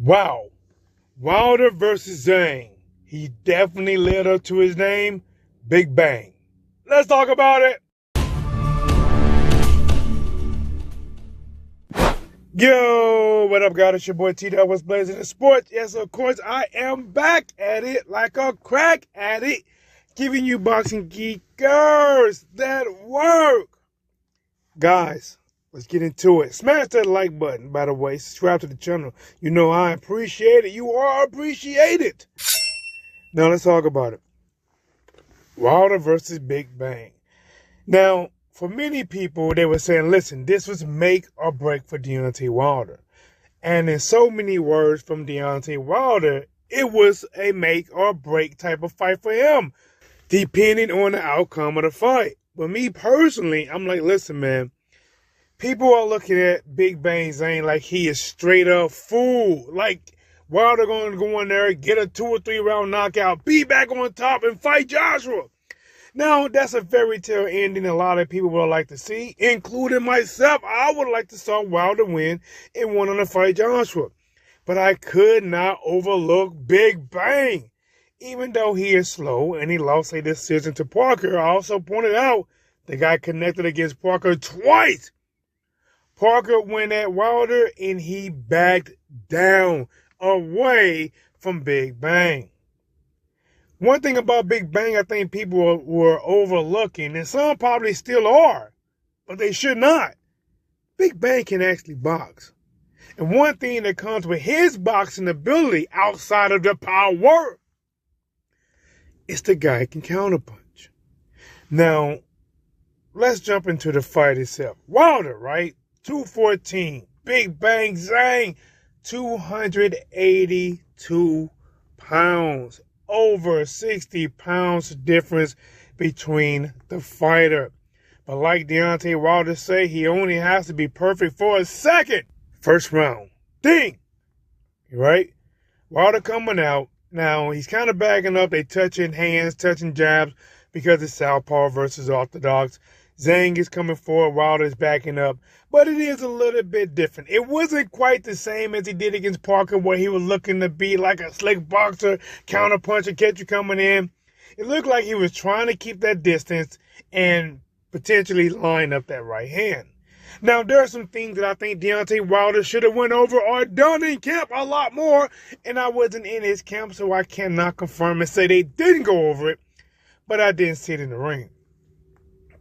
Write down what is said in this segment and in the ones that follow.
Wow. Wilder versus Zhang. He definitely lived up to his name, Big Bang. Let's talk about it. Yo, what up, guys? It's your boy T-Dog. What's blazing in sports? Yes, of course, I am back at it like a crack addict, giving you boxing geekers that work. Guys, let's get into it. Smash that like button, by the way. Subscribe to the channel. You know I appreciate it. You are appreciated. Now, let's talk about it. Wilder versus Big Bang. Now, for many people, they were saying, listen, this was make or break for Deontay Wilder. And in so many words from Deontay Wilder, it was a make or break type of fight for him, depending on the outcome of the fight. But me personally, I'm like, listen, man, people are looking at Big Bang Zhang like he is straight up fool. Like, Wilder going to go in there, get a 2 or 3 round knockout, be back on top and fight Joshua. Now, that's a fairy tale ending a lot of people would like to see, including myself. I would like to see Wilder win and win on to fight Joshua. But I could not overlook Big Bang. Even though he is slow and he lost a decision to Parker, I also pointed out the guy connected against Parker twice. Parker went at Wilder and he backed down away from Big Bang. One thing about Big Bang I think people were overlooking, and some probably still are, but they should not. Big Bang can actually box. And one thing that comes with his boxing ability outside of the power is the guy can counterpunch. Now, let's jump into the fight itself. Wilder, right? 214. Big Bang Zhang, 282 pounds. Over 60 pounds difference between the fighter. But like Deontay Wilder say, he only has to be perfect for a second. First round. Ding! Right? Wilder coming out. Now, he's kind of backing up. They touching hands, touching jabs because it's southpaw versus orthodox. Zhang is coming forward. Wilder is backing up. But it is a little bit different. It wasn't quite the same as he did against Parker, where he was looking to be like a slick boxer, counterpuncher, catch you coming in. It looked like he was trying to keep that distance and potentially line up that right hand. Now, there are some things that I think Deontay Wilder should have went over or done in camp a lot more, and I wasn't in his camp, so I cannot confirm and say they didn't go over it, but I didn't see it in the ring.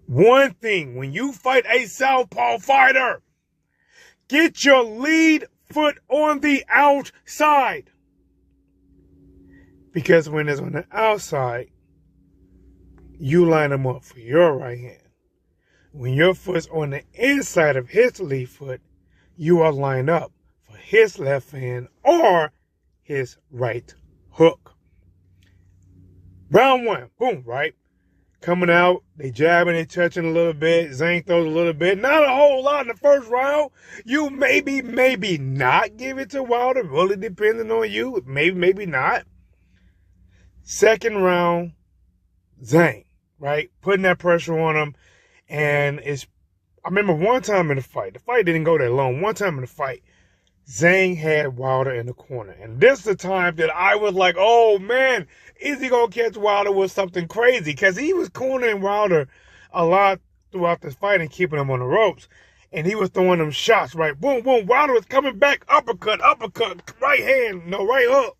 One thing, when you fight a southpaw fighter, get your lead foot on the outside. Because when it's on the outside, you line them up for your right hand. When your foot's on the inside of his lead foot, you are lined up for his left hand or his right hook. Round one, boom, right? Coming out, they jabbing and touching a little bit. Zhang throws a little bit. Not a whole lot in the first round. You maybe not give it to Wilder. Really depending on you. Maybe not. Second round, Zhang, right? Putting that pressure on him. And I remember one time in the fight didn't go that long. One time in the fight, Zhang had Wilder in the corner. And this is the time that I was like, oh, man, is he going to catch Wilder with something crazy? Because he was cornering Wilder a lot throughout this fight and keeping him on the ropes. And he was throwing them shots, right? Boom, boom. Wilder was coming back, uppercut, right hand, right hook.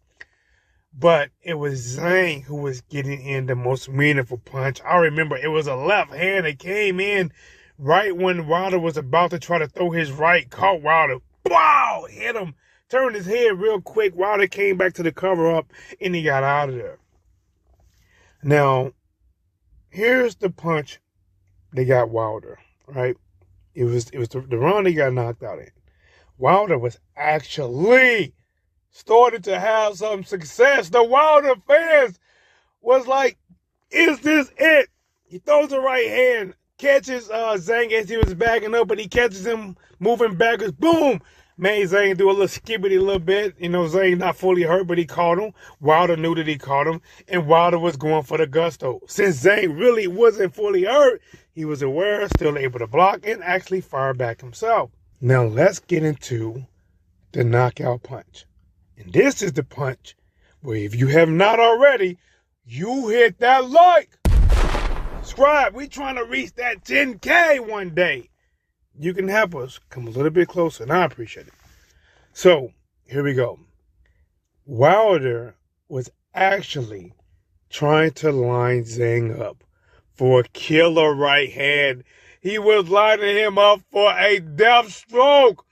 But it was Zhang who was getting in the most meaningful punch. I remember it was a left hand that came in right when Wilder was about to try to throw his right, caught Wilder. Wow! Hit him. Turned his head real quick. Wilder came back to the cover up and he got out of there. Now, here's the punch they got Wilder, right? It was the round he got knocked out in. Wilder was actually started to have some success. The Wilder fans was like, is this it? He throws the right hand, catches Zhang as he was backing up, but he catches him moving backwards. Boom! Made Zhang do a little skibbity a little bit. You know, Zhang not fully hurt, but he caught him. Wilder knew that he caught him, and Wilder was going for the gusto. Since Zhang really wasn't fully hurt, he was aware, still able to block, and actually fire back himself. Now let's get into the knockout punch. And this is the punch where if you have not already, you hit that like. Subscribe. We trying to reach that 10K one day. You can help us come a little bit closer, and I appreciate it. So, here we go. Wilder was actually trying to line Zhang up for a killer right hand. He was lining him up for a death stroke.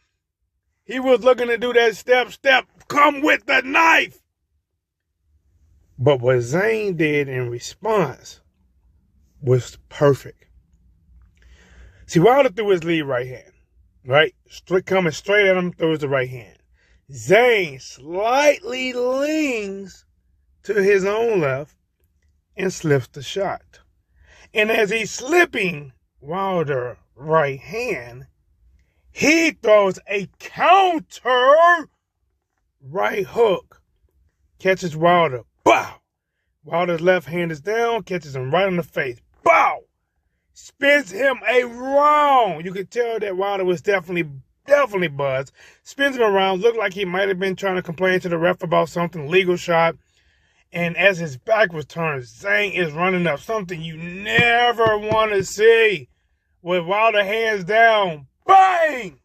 He was looking to do that step, come with the knife. But what Zhang did in response was perfect. See, Wilder threw his lead right hand, right? Coming straight at him, throws the right hand. Zhang slightly leans to his own left and slips the shot. And as he's slipping Wilder right hand, he throws a counter right hook. Catches Wilder. Bow! Wilder's left hand is down, catches him right in the face. Bow! Spins him around. You could tell that Wilder was definitely buzzed. Spins him around. Looked like he might have been trying to complain to the ref about something, legal shot. And as his back was turned, Zhang is running up. Something you never want to see. With Wilder hands down. Bang!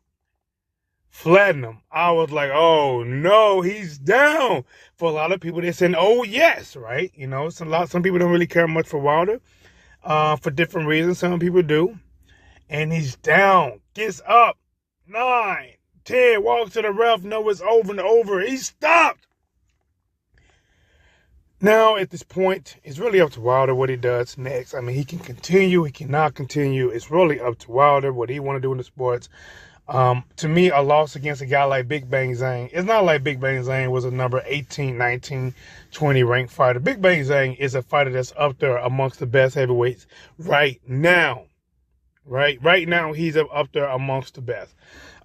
Flatten him. I was like, oh no, he's down. For a lot of people, they're saying, oh yes, right? You know, some people don't really care much for Wilder. For different reasons, some people do. And he's down. Gets up. 9, 10, walks to the ref. No, it's over and over. He stopped. Now, at this point, it's really up to Wilder what he does next. I mean, he can continue. He cannot continue. It's really up to Wilder what he want to do in the sports. To me, a loss against a guy like Big Bang Zhang, it's not like Big Bang Zhang was a number 18, 19, 20 ranked fighter. Big Bang Zhang is a fighter that's up there amongst the best heavyweights right now. Right now, he's up there amongst the best.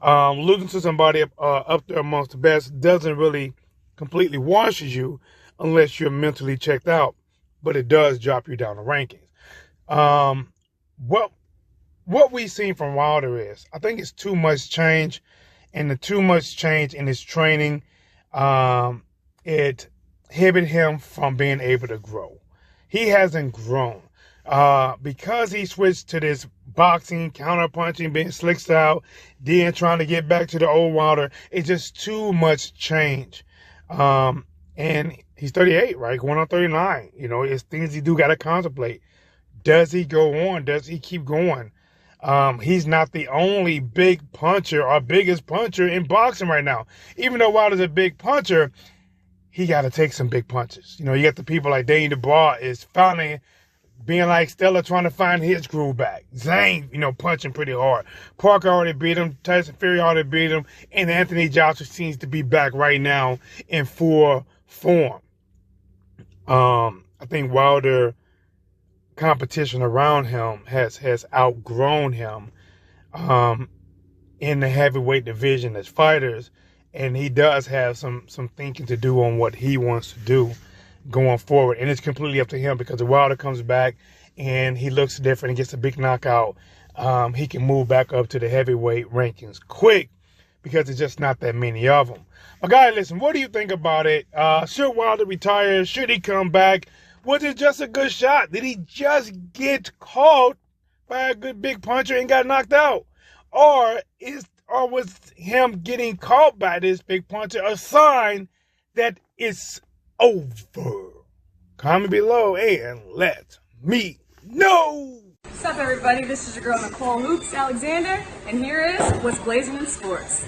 Losing to somebody up there amongst the best doesn't really completely washes you unless you're mentally checked out, but it does drop you down the rankings. What we've seen from Wilder is, I think it's too much change, and the too much change in his training, it inhibited him from being able to grow. He hasn't grown. Because he switched to this boxing, counter-punching, being slick style, then trying to get back to the old Wilder, it's just too much change. And he's 38, right? Going on 39. You know, it's things he do got to contemplate. Does he go on? Does he keep going? He's not the only big puncher or biggest puncher in boxing right now. Even though Wilder's a big puncher, he got to take some big punches. You know, you got the people like Daniel Dubois is finally being like Stella, trying to find his groove back. Zhang, you know, punching pretty hard. Parker already beat him. Tyson Fury already beat him. And Anthony Joshua seems to be back right now in full form. I think Wilder competition around him has outgrown him in the heavyweight division as fighters. And he does have some thinking to do on what he wants to do going forward, and it's completely up to him, because if Wilder comes back and he looks different and gets a big knockout, he can move back up to the heavyweight rankings quick, because there's just not that many of them. But guys, listen, what do you think about it? Should Wilder retire? Should he come back? Was it just a good shot? Did he just get caught by a good big puncher and got knocked out? Or was him getting caught by this big puncher a sign that it's over? Comment below and let me know. What's up, everybody? This is your girl Nicole Hoops Alexander, and here is what's blazing in sports.